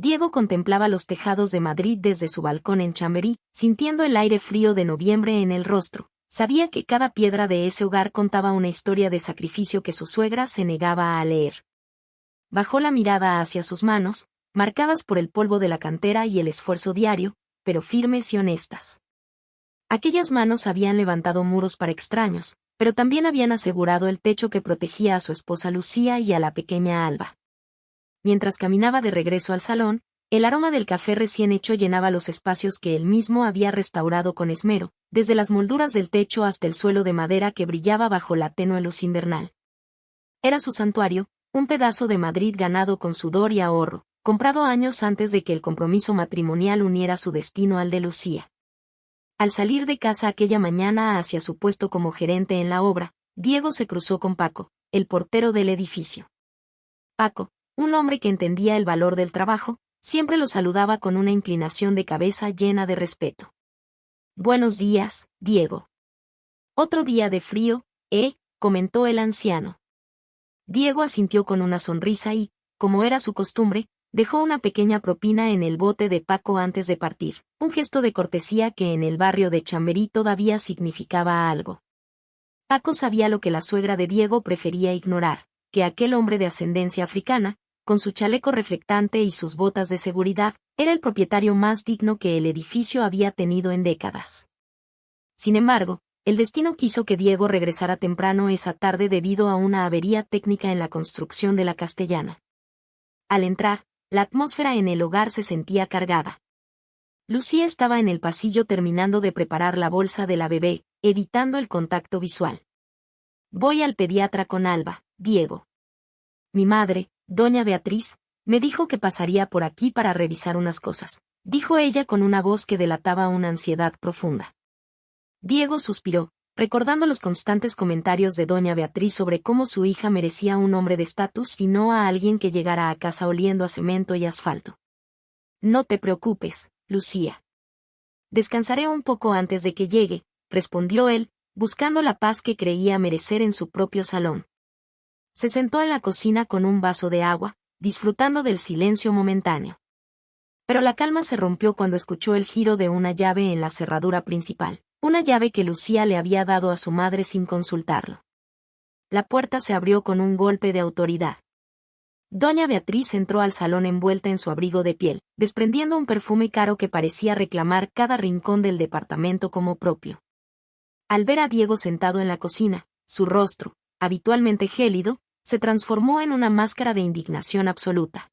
Diego contemplaba los tejados de Madrid desde su balcón en Chamberí, sintiendo el aire frío de noviembre en el rostro. Sabía que cada piedra de ese hogar contaba una historia de sacrificio que su suegra se negaba a leer. Bajó la mirada hacia sus manos, marcadas por el polvo de la cantera y el esfuerzo diario, pero firmes y honestas. Aquellas manos habían levantado muros para extraños, pero también habían asegurado el techo que protegía a su esposa Lucía y a la pequeña Alba. Mientras caminaba de regreso al salón, el aroma del café recién hecho llenaba los espacios que él mismo había restaurado con esmero, desde las molduras del techo hasta el suelo de madera que brillaba bajo la tenue luz invernal. Era su santuario, un pedazo de Madrid ganado con sudor y ahorro, comprado años antes de que el compromiso matrimonial uniera su destino al de Lucía. Al salir de casa aquella mañana hacia su puesto como gerente en la obra, Diego se cruzó con Paco, el portero del edificio. Paco, un hombre que entendía el valor del trabajo, siempre lo saludaba con una inclinación de cabeza llena de respeto. «Buenos días, Diego». «Otro día de frío, comentó el anciano. Diego asintió con una sonrisa y, como era su costumbre, dejó una pequeña propina en el bote de Paco antes de partir, un gesto de cortesía que en el barrio de Chamberí todavía significaba algo. Paco sabía lo que la suegra de Diego prefería ignorar, que aquel hombre de ascendencia africana, con su chaleco reflectante y sus botas de seguridad, era el propietario más digno que el edificio había tenido en décadas. Sin embargo, el destino quiso que Diego regresara temprano esa tarde debido a una avería técnica en la construcción de la Castellana. Al entrar, la atmósfera en el hogar se sentía cargada. Lucía estaba en el pasillo terminando de preparar la bolsa de la bebé, evitando el contacto visual. «Voy al pediatra con Alba, Diego. Mi madre, doña Beatriz, me dijo que pasaría por aquí para revisar unas cosas», dijo ella con una voz que delataba una ansiedad profunda. Diego suspiró, recordando los constantes comentarios de doña Beatriz sobre cómo su hija merecía un hombre de estatus y no a alguien que llegara a casa oliendo a cemento y asfalto. «No te preocupes, Lucía. Descansaré un poco antes de que llegue», respondió él, buscando la paz que creía merecer en su propio salón. Se sentó en la cocina con un vaso de agua, disfrutando del silencio momentáneo. Pero la calma se rompió cuando escuchó el giro de una llave en la cerradura principal, una llave que Lucía le había dado a su madre sin consultarlo. La puerta se abrió con un golpe de autoridad. Doña Beatriz entró al salón envuelta en su abrigo de piel, desprendiendo un perfume caro que parecía reclamar cada rincón del departamento como propio. Al ver a Diego sentado en la cocina, su rostro, habitualmente gélido, se transformó en una máscara de indignación absoluta.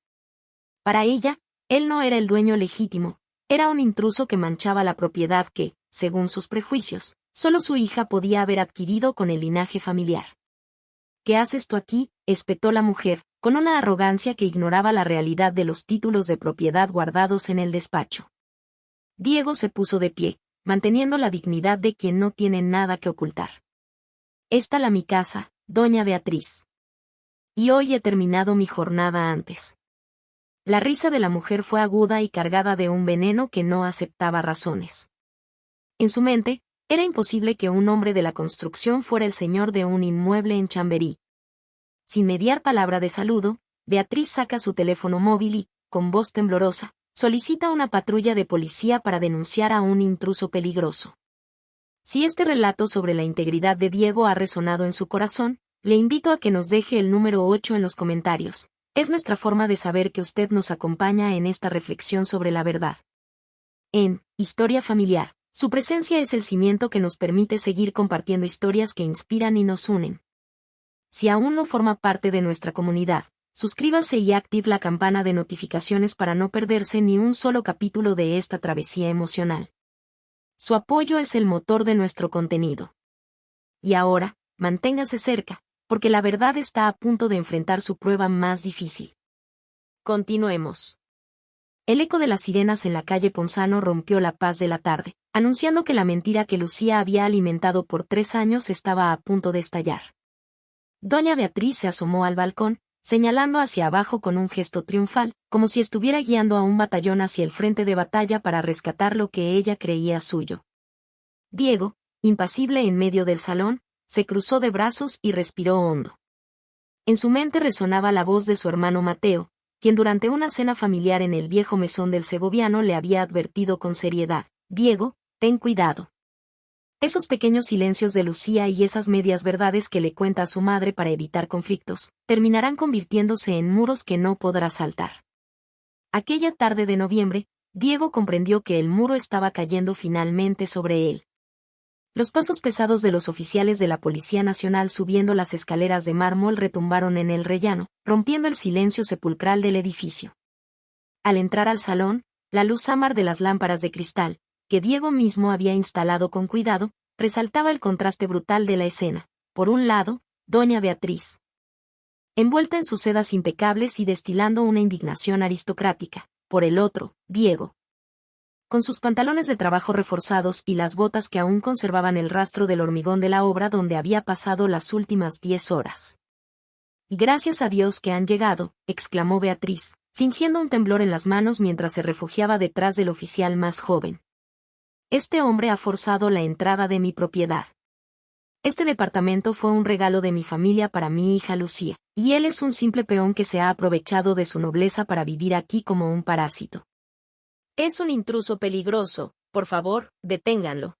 Para ella, él no era el dueño legítimo, era un intruso que manchaba la propiedad que, según sus prejuicios, solo su hija podía haber adquirido con el linaje familiar. «¿Qué haces tú aquí?», espetó la mujer, con una arrogancia que ignoraba la realidad de los títulos de propiedad guardados en el despacho. Diego se puso de pie, manteniendo la dignidad de quien no tiene nada que ocultar. «Esta la mi casa, doña Beatriz. Y hoy he terminado mi jornada antes». La risa de la mujer fue aguda y cargada de un veneno que no aceptaba razones. En su mente, era imposible que un hombre de la construcción fuera el señor de un inmueble en Chamberí. Sin mediar palabra de saludo, Beatriz saca su teléfono móvil y, con voz temblorosa, solicita una patrulla de policía para denunciar a un intruso peligroso. Si este relato sobre la integridad de Diego ha resonado en su corazón, le invito a que nos deje el número 8 en los comentarios. Es nuestra forma de saber que usted nos acompaña en esta reflexión sobre la verdad. En Historia Familiar, su presencia es el cimiento que nos permite seguir compartiendo historias que inspiran y nos unen. Si aún no forma parte de nuestra comunidad, suscríbase y active la campana de notificaciones para no perderse ni un solo capítulo de esta travesía emocional. Su apoyo es el motor de nuestro contenido. Y ahora, manténgase cerca, porque la verdad está a punto de enfrentar su prueba más difícil. Continuemos. El eco de las sirenas en la calle Ponzano rompió la paz de la tarde, anunciando que la mentira que Lucía había alimentado por 3 años estaba a punto de estallar. Doña Beatriz se asomó al balcón, señalando hacia abajo con un gesto triunfal, como si estuviera guiando a un batallón hacia el frente de batalla para rescatar lo que ella creía suyo. Diego, impasible en medio del salón, se cruzó de brazos y respiró hondo. En su mente resonaba la voz de su hermano Mateo, quien durante una cena familiar en el viejo mesón del segoviano le había advertido con seriedad: «Diego, ten cuidado». Esos pequeños silencios de Lucía y esas medias verdades que le cuenta a su madre para evitar conflictos, terminarán convirtiéndose en muros que no podrá saltar. Aquella tarde de noviembre, Diego comprendió que el muro estaba cayendo finalmente sobre él. Los pasos pesados de los oficiales de la Policía Nacional subiendo las escaleras de mármol retumbaron en el rellano, rompiendo el silencio sepulcral del edificio. Al entrar al salón, la luz ámbar de las lámparas de cristal, que Diego mismo había instalado con cuidado, resaltaba el contraste brutal de la escena. Por un lado, doña Beatriz, envuelta en sus sedas impecables y destilando una indignación aristocrática. Por el otro, Diego, con sus pantalones de trabajo reforzados y las botas que aún conservaban el rastro del hormigón de la obra donde había pasado las últimas 10 horas. «Y gracias a Dios que han llegado», exclamó Beatriz, fingiendo un temblor en las manos mientras se refugiaba detrás del oficial más joven. «Este hombre ha forzado la entrada de mi propiedad. Este departamento fue un regalo de mi familia para mi hija Lucía, y él es un simple peón que se ha aprovechado de su nobleza para vivir aquí como un parásito. Es un intruso peligroso, por favor, deténganlo».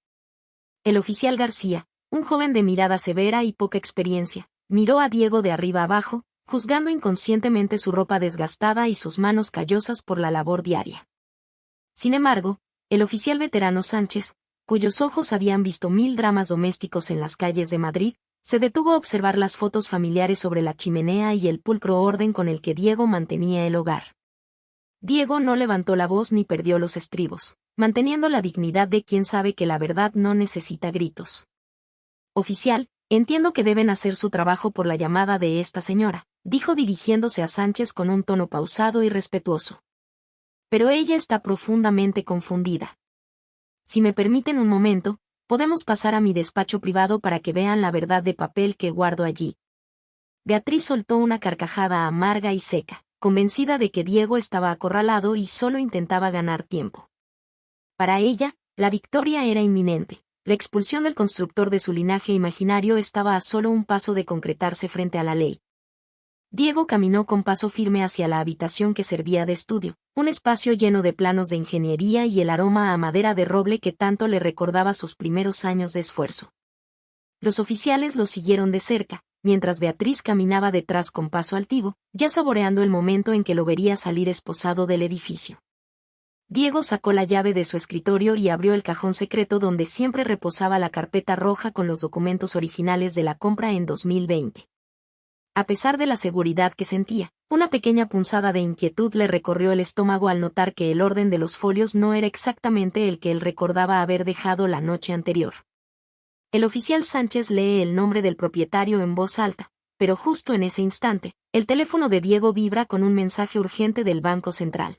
El oficial García, un joven de mirada severa y poca experiencia, miró a Diego de arriba abajo, juzgando inconscientemente su ropa desgastada y sus manos callosas por la labor diaria. Sin embargo, el oficial veterano Sánchez, cuyos ojos habían visto 1000 dramas domésticos en las calles de Madrid, se detuvo a observar las fotos familiares sobre la chimenea y el pulcro orden con el que Diego mantenía el hogar. Diego no levantó la voz ni perdió los estribos, manteniendo la dignidad de quien sabe que la verdad no necesita gritos. «Oficial, entiendo que deben hacer su trabajo por la llamada de esta señora», dijo dirigiéndose a Sánchez con un tono pausado y respetuoso. «Pero ella está profundamente confundida. Si me permiten un momento, podemos pasar a mi despacho privado para que vean la verdad de papel que guardo allí». Beatriz soltó una carcajada amarga y seca, convencida de que Diego estaba acorralado y solo intentaba ganar tiempo. Para ella, la victoria era inminente. La expulsión del constructor de su linaje imaginario estaba a solo un paso de concretarse frente a la ley. Diego caminó con paso firme hacia la habitación que servía de estudio, un espacio lleno de planos de ingeniería y el aroma a madera de roble que tanto le recordaba sus primeros años de esfuerzo. Los oficiales lo siguieron de cerca, mientras Beatriz caminaba detrás con paso altivo, ya saboreando el momento en que lo vería salir esposado del edificio. Diego sacó la llave de su escritorio y abrió el cajón secreto donde siempre reposaba la carpeta roja con los documentos originales de la compra en 2020. A pesar de la seguridad que sentía, una pequeña punzada de inquietud le recorrió el estómago al notar que el orden de los folios no era exactamente el que él recordaba haber dejado la noche anterior. El oficial Sánchez lee el nombre del propietario en voz alta, pero justo en ese instante, el teléfono de Diego vibra con un mensaje urgente del Banco Central.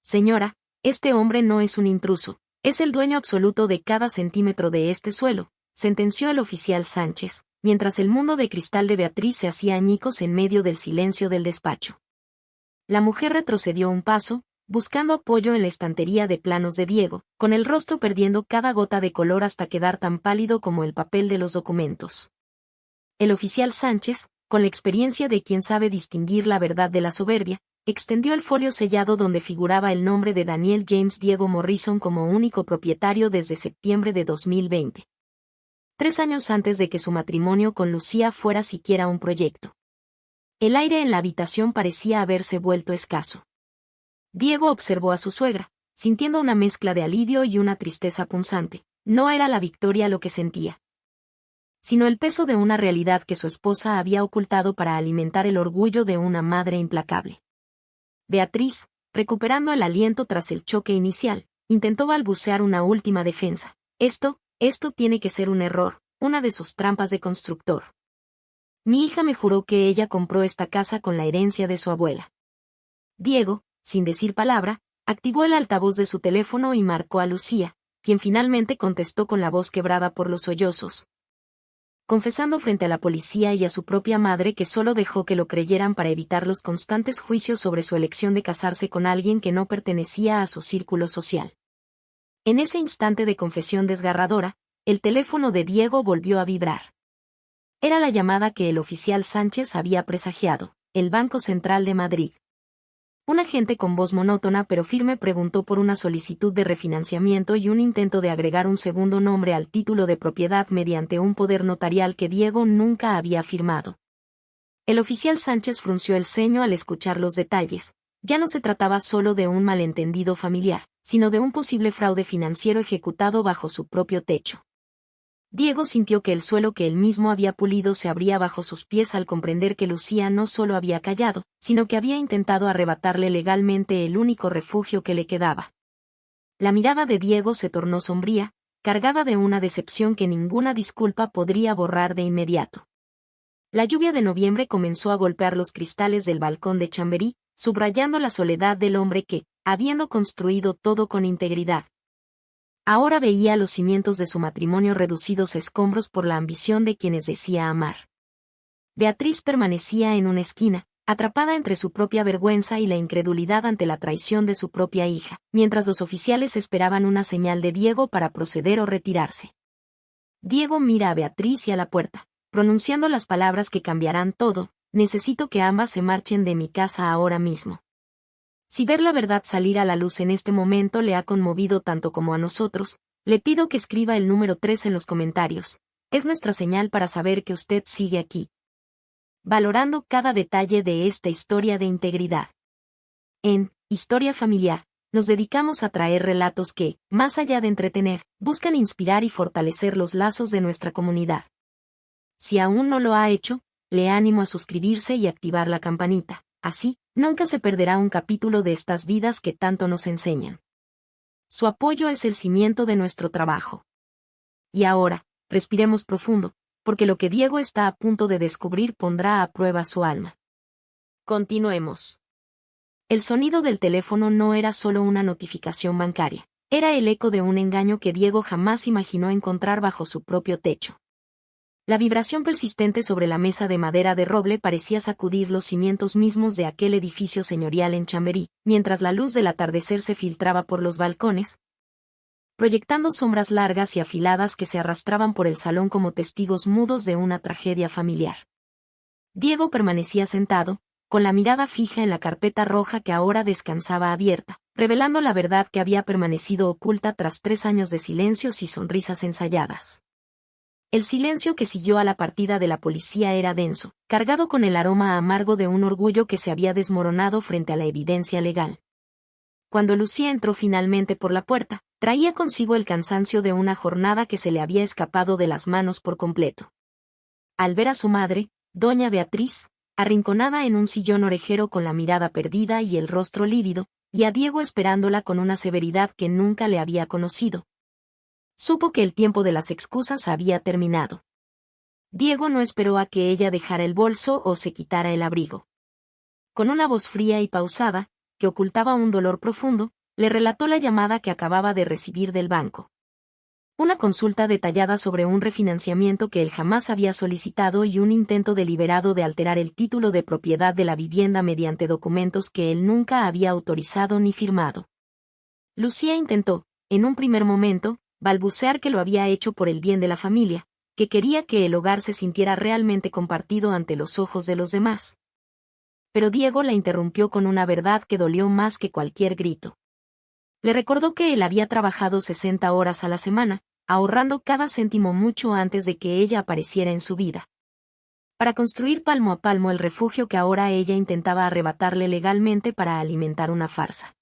«Señora, este hombre no es un intruso, es el dueño absoluto de cada centímetro de este suelo», sentenció el oficial Sánchez, mientras el mundo de cristal de Beatriz se hacía añicos en medio del silencio del despacho. La mujer retrocedió un paso, buscando apoyo en la estantería de planos de Diego, con el rostro perdiendo cada gota de color hasta quedar tan pálido como el papel de los documentos. El oficial Sánchez, con la experiencia de quien sabe distinguir la verdad de la soberbia, extendió el folio sellado donde figuraba el nombre de Daniel James Diego Morrison como único propietario desde septiembre de 2020. 3 años antes de que su matrimonio con Lucía fuera siquiera un proyecto. El aire en la habitación parecía haberse vuelto escaso. Diego observó a su suegra, sintiendo una mezcla de alivio y una tristeza punzante. No era la victoria lo que sentía, sino el peso de una realidad que su esposa había ocultado para alimentar el orgullo de una madre implacable. Beatriz, recuperando el aliento tras el choque inicial, intentó balbucear una última defensa. Esto tiene que ser un error, una de sus trampas de constructor. Mi hija me juró que ella compró esta casa con la herencia de su abuela. Diego, sin decir palabra, activó el altavoz de su teléfono y marcó a Lucía, quien finalmente contestó con la voz quebrada por los sollozos, confesando frente a la policía y a su propia madre que solo dejó que lo creyeran para evitar los constantes juicios sobre su elección de casarse con alguien que no pertenecía a su círculo social. En ese instante de confesión desgarradora, el teléfono de Diego volvió a vibrar. Era la llamada que el oficial Sánchez había presagiado, el Banco Central de Madrid. Un agente con voz monótona pero firme preguntó por una solicitud de refinanciamiento y un intento de agregar un segundo nombre al título de propiedad mediante un poder notarial que Diego nunca había firmado. El oficial Sánchez frunció el ceño al escuchar los detalles. Ya no se trataba solo de un malentendido familiar, sino de un posible fraude financiero ejecutado bajo su propio techo. Diego sintió que el suelo que él mismo había pulido se abría bajo sus pies al comprender que Lucía no solo había callado, sino que había intentado arrebatarle legalmente el único refugio que le quedaba. La mirada de Diego se tornó sombría, cargada de una decepción que ninguna disculpa podría borrar de inmediato. La lluvia de noviembre comenzó a golpear los cristales del balcón de Chamberí, subrayando la soledad del hombre que, habiendo construido todo con integridad, ahora veía los cimientos de su matrimonio reducidos a escombros por la ambición de quienes decía amar. Beatriz permanecía en una esquina, atrapada entre su propia vergüenza y la incredulidad ante la traición de su propia hija, mientras los oficiales esperaban una señal de Diego para proceder o retirarse. Diego mira a Beatriz y a la puerta, pronunciando las palabras que cambiarán todo: necesito que ambas se marchen de mi casa ahora mismo. Si ver la verdad salir a la luz en este momento le ha conmovido tanto como a nosotros, le pido que escriba el número 3 en los comentarios. Es nuestra señal para saber que usted sigue aquí, valorando cada detalle de esta historia de integridad. En Historia Familiar, nos dedicamos a traer relatos que, más allá de entretener, buscan inspirar y fortalecer los lazos de nuestra comunidad. Si aún no lo ha hecho, le animo a suscribirse y activar la campanita. Así, nunca se perderá un capítulo de estas vidas que tanto nos enseñan. Su apoyo es el cimiento de nuestro trabajo. Y ahora, respiremos profundo, porque lo que Diego está a punto de descubrir pondrá a prueba su alma. Continuemos. El sonido del teléfono no era solo una notificación bancaria, era el eco de un engaño que Diego jamás imaginó encontrar bajo su propio techo. La vibración persistente sobre la mesa de madera de roble parecía sacudir los cimientos mismos de aquel edificio señorial en Chamberí, mientras la luz del atardecer se filtraba por los balcones, proyectando sombras largas y afiladas que se arrastraban por el salón como testigos mudos de una tragedia familiar. Diego permanecía sentado, con la mirada fija en la carpeta roja que ahora descansaba abierta, revelando la verdad que había permanecido oculta tras 3 años de silencios y sonrisas ensayadas. El silencio que siguió a la partida de la policía era denso, cargado con el aroma amargo de un orgullo que se había desmoronado frente a la evidencia legal. Cuando Lucía entró finalmente por la puerta, traía consigo el cansancio de una jornada que se le había escapado de las manos por completo. Al ver a su madre, doña Beatriz, arrinconada en un sillón orejero con la mirada perdida y el rostro lívido, y a Diego esperándola con una severidad que nunca le había conocido, supo que el tiempo de las excusas había terminado. Diego no esperó a que ella dejara el bolso o se quitara el abrigo. Con una voz fría y pausada, que ocultaba un dolor profundo, le relató la llamada que acababa de recibir del banco. Una consulta detallada sobre un refinanciamiento que él jamás había solicitado y un intento deliberado de alterar el título de propiedad de la vivienda mediante documentos que él nunca había autorizado ni firmado. Lucía intentó, en un primer momento, balbucear que lo había hecho por el bien de la familia, que quería que el hogar se sintiera realmente compartido ante los ojos de los demás. Pero Diego la interrumpió con una verdad que dolió más que cualquier grito. Le recordó que él había trabajado 60 horas a la semana, ahorrando cada céntimo mucho antes de que ella apareciera en su vida, para construir palmo a palmo el refugio que ahora ella intentaba arrebatarle legalmente para alimentar una farsa.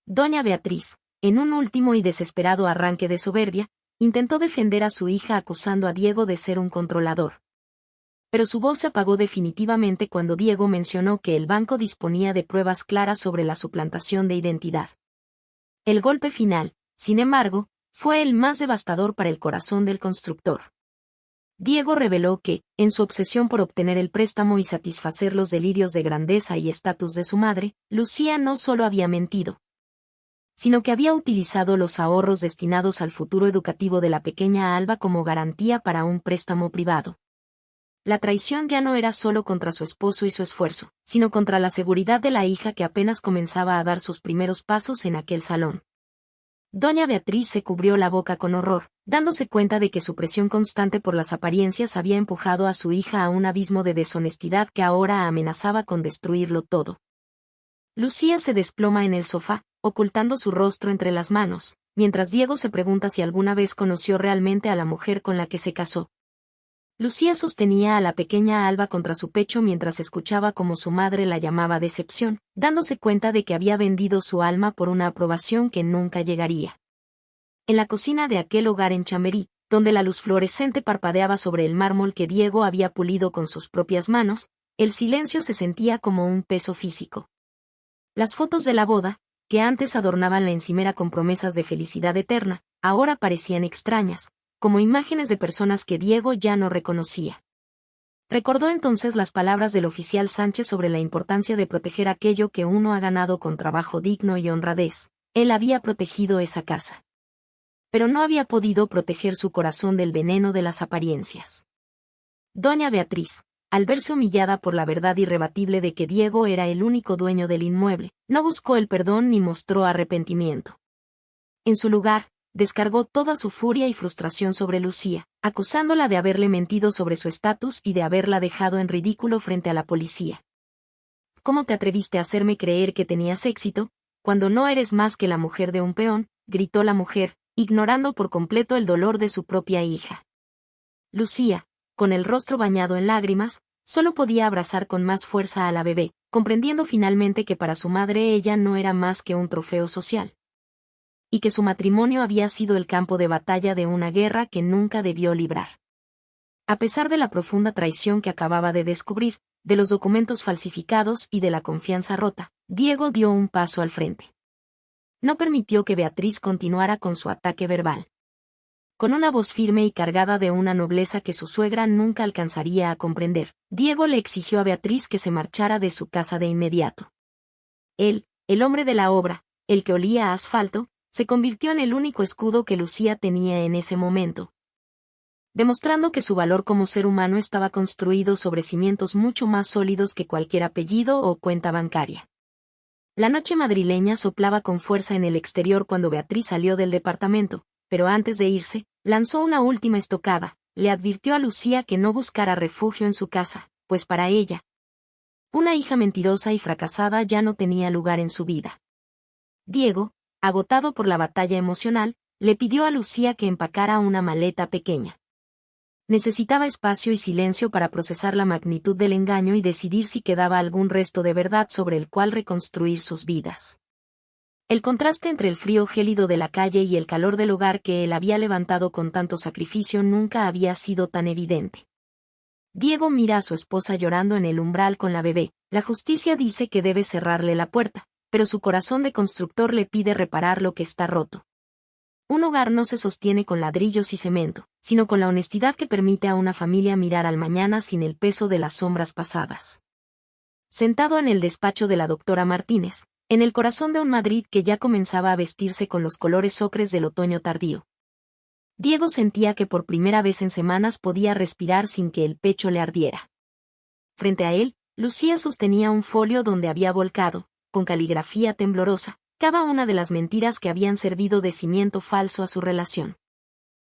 Doña Beatriz, en un último y desesperado arranque de soberbia, intentó defender a su hija acusando a Diego de ser un controlador. Pero su voz se apagó definitivamente cuando Diego mencionó que el banco disponía de pruebas claras sobre la suplantación de identidad. El golpe final, sin embargo, fue el más devastador para el corazón del constructor. Diego reveló que, en su obsesión por obtener el préstamo y satisfacer los delirios de grandeza y estatus de su madre, Lucía no solo había mentido, sino que había utilizado los ahorros destinados al futuro educativo de la pequeña Alba como garantía para un préstamo privado. La traición ya no era solo contra su esposo y su esfuerzo, sino contra la seguridad de la hija que apenas comenzaba a dar sus primeros pasos en aquel salón. Doña Beatriz se cubrió la boca con horror, dándose cuenta de que su presión constante por las apariencias había empujado a su hija a un abismo de deshonestidad que ahora amenazaba con destruirlo todo. Lucía se desploma en el sofá, ocultando su rostro entre las manos, mientras Diego se pregunta si alguna vez conoció realmente a la mujer con la que se casó. Lucía sostenía a la pequeña Alba contra su pecho mientras escuchaba cómo su madre la llamaba decepción, dándose cuenta de que había vendido su alma por una aprobación que nunca llegaría. En la cocina de aquel hogar en Chamberí, donde la luz fluorescente parpadeaba sobre el mármol que Diego había pulido con sus propias manos, el silencio se sentía como un peso físico. Las fotos de la boda, que antes adornaban la encimera con promesas de felicidad eterna, ahora parecían extrañas, como imágenes de personas que Diego ya no reconocía. Recordó entonces las palabras del oficial Sánchez sobre la importancia de proteger aquello que uno ha ganado con trabajo digno y honradez. Él había protegido esa casa. Pero no había podido proteger su corazón del veneno de las apariencias. Doña Beatriz, al verse humillada por la verdad irrebatible de que Diego era el único dueño del inmueble, no buscó el perdón ni mostró arrepentimiento. En su lugar, descargó toda su furia y frustración sobre Lucía, acusándola de haberle mentido sobre su estatus y de haberla dejado en ridículo frente a la policía. ¿Cómo te atreviste a hacerme creer que tenías éxito, cuando no eres más que la mujer de un peón?, gritó la mujer, ignorando por completo el dolor de su propia hija. Lucía, con el rostro bañado en lágrimas, solo podía abrazar con más fuerza a la bebé, comprendiendo finalmente que para su madre ella no era más que un trofeo social. Y que su matrimonio había sido el campo de batalla de una guerra que nunca debió librar. A pesar de la profunda traición que acababa de descubrir, de los documentos falsificados y de la confianza rota, Diego dio un paso al frente. No permitió que Beatriz continuara con su ataque verbal. Con una voz firme y cargada de una nobleza que su suegra nunca alcanzaría a comprender, Diego le exigió a Beatriz que se marchara de su casa de inmediato. Él, el hombre de la obra, el que olía a asfalto, se convirtió en el único escudo que Lucía tenía en ese momento, demostrando que su valor como ser humano estaba construido sobre cimientos mucho más sólidos que cualquier apellido o cuenta bancaria. La noche madrileña soplaba con fuerza en el exterior cuando Beatriz salió del departamento, pero antes de irse, lanzó una última estocada, le advirtió a Lucía que no buscara refugio en su casa, pues para ella, una hija mentirosa y fracasada ya no tenía lugar en su vida. Diego, agotado por la batalla emocional, le pidió a Lucía que empacara una maleta pequeña. Necesitaba espacio y silencio para procesar la magnitud del engaño y decidir si quedaba algún resto de verdad sobre el cual reconstruir sus vidas. El contraste entre el frío gélido de la calle y el calor del hogar que él había levantado con tanto sacrificio nunca había sido tan evidente. Diego mira a su esposa llorando en el umbral con la bebé. La justicia dice que debe cerrarle la puerta, pero su corazón de constructor le pide reparar lo que está roto. Un hogar no se sostiene con ladrillos y cemento, sino con la honestidad que permite a una familia mirar al mañana sin el peso de las sombras pasadas. Sentado en el despacho de la doctora Martínez, en el corazón de un Madrid que ya comenzaba a vestirse con los colores ocres del otoño tardío, Diego sentía que por primera vez en semanas podía respirar sin que el pecho le ardiera. Frente a él, Lucía sostenía un folio donde había volcado, con caligrafía temblorosa, cada una de las mentiras que habían servido de cimiento falso a su relación.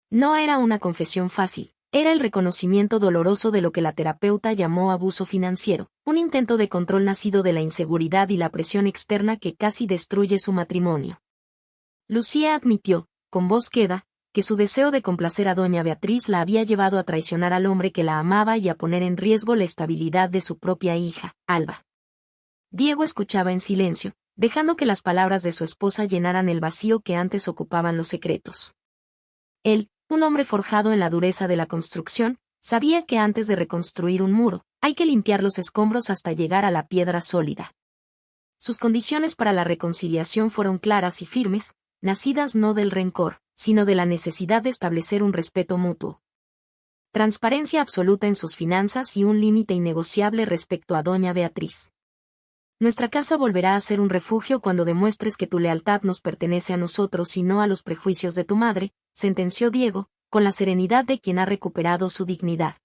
No era una confesión fácil, era el reconocimiento doloroso de lo que la terapeuta llamó abuso financiero, un intento de control nacido de la inseguridad y la presión externa que casi destruye su matrimonio. Lucía admitió, con voz queda, que su deseo de complacer a doña Beatriz la había llevado a traicionar al hombre que la amaba y a poner en riesgo la estabilidad de su propia hija, Alba. Diego escuchaba en silencio, dejando que las palabras de su esposa llenaran el vacío que antes ocupaban los secretos. Él, un hombre forjado en la dureza de la construcción, sabía que antes de reconstruir un muro, hay que limpiar los escombros hasta llegar a la piedra sólida. Sus condiciones para la reconciliación fueron claras y firmes, nacidas no del rencor, sino de la necesidad de establecer un respeto mutuo. Transparencia absoluta en sus finanzas y un límite innegociable respecto a doña Beatriz. Nuestra casa volverá a ser un refugio cuando demuestres que tu lealtad nos pertenece a nosotros y no a los prejuicios de tu madre, sentenció Diego, con la serenidad de quien ha recuperado su dignidad.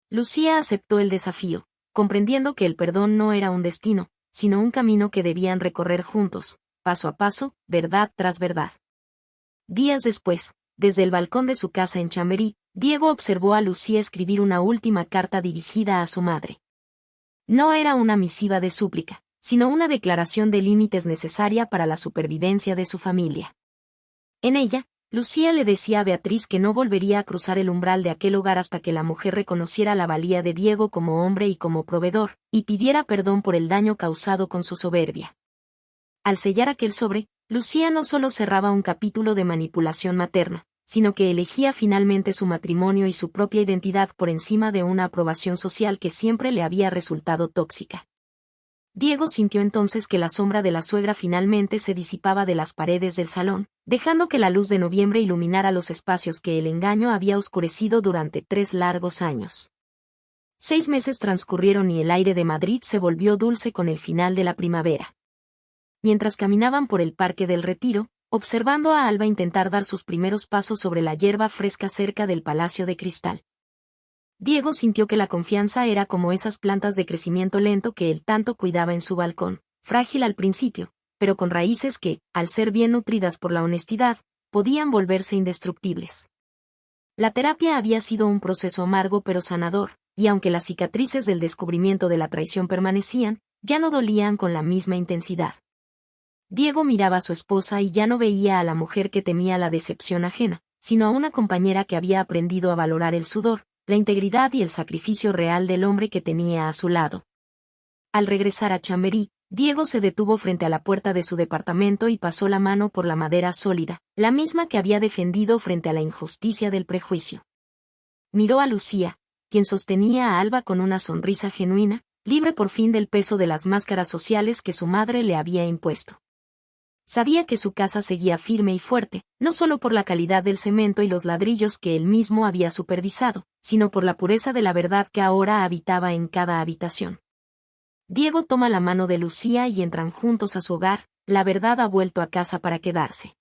Lucía aceptó el desafío, comprendiendo que el perdón no era un destino, sino un camino que debían recorrer juntos, paso a paso, verdad tras verdad. Días después, desde el balcón de su casa en Chamberí, Diego observó a Lucía escribir una última carta dirigida a su madre. No era una misiva de súplica, sino una declaración de límites necesaria para la supervivencia de su familia. En ella, Lucía le decía a Beatriz que no volvería a cruzar el umbral de aquel hogar hasta que la mujer reconociera la valía de Diego como hombre y como proveedor, y pidiera perdón por el daño causado con su soberbia. Al sellar aquel sobre, Lucía no solo cerraba un capítulo de manipulación materna, sino que elegía finalmente su matrimonio y su propia identidad por encima de una aprobación social que siempre le había resultado tóxica. Diego sintió entonces que la sombra de la suegra finalmente se disipaba de las paredes del salón, dejando que la luz de noviembre iluminara los espacios que el engaño había oscurecido durante 3 largos años. 6 meses transcurrieron y el aire de Madrid se volvió dulce con el final de la primavera. Mientras caminaban por el Parque del Retiro, observando a Alba intentar dar sus primeros pasos sobre la hierba fresca cerca del Palacio de Cristal, Diego sintió que la confianza era como esas plantas de crecimiento lento que él tanto cuidaba en su balcón, frágil al principio, pero con raíces que, al ser bien nutridas por la honestidad, podían volverse indestructibles. La terapia había sido un proceso amargo pero sanador, y aunque las cicatrices del descubrimiento de la traición permanecían, ya no dolían con la misma intensidad. Diego miraba a su esposa y ya no veía a la mujer que temía la decepción ajena, sino a una compañera que había aprendido a valorar el sudor, la integridad y el sacrificio real del hombre que tenía a su lado. Al regresar a Chamberí, Diego se detuvo frente a la puerta de su departamento y pasó la mano por la madera sólida, la misma que había defendido frente a la injusticia del prejuicio. Miró a Lucía, quien sostenía a Alba con una sonrisa genuina, libre por fin del peso de las máscaras sociales que su madre le había impuesto. Sabía que su casa seguía firme y fuerte, no solo por la calidad del cemento y los ladrillos que él mismo había supervisado, sino por la pureza de la verdad que ahora habitaba en cada habitación. Diego toma la mano de Lucía y entran juntos a su hogar, la verdad ha vuelto a casa para quedarse.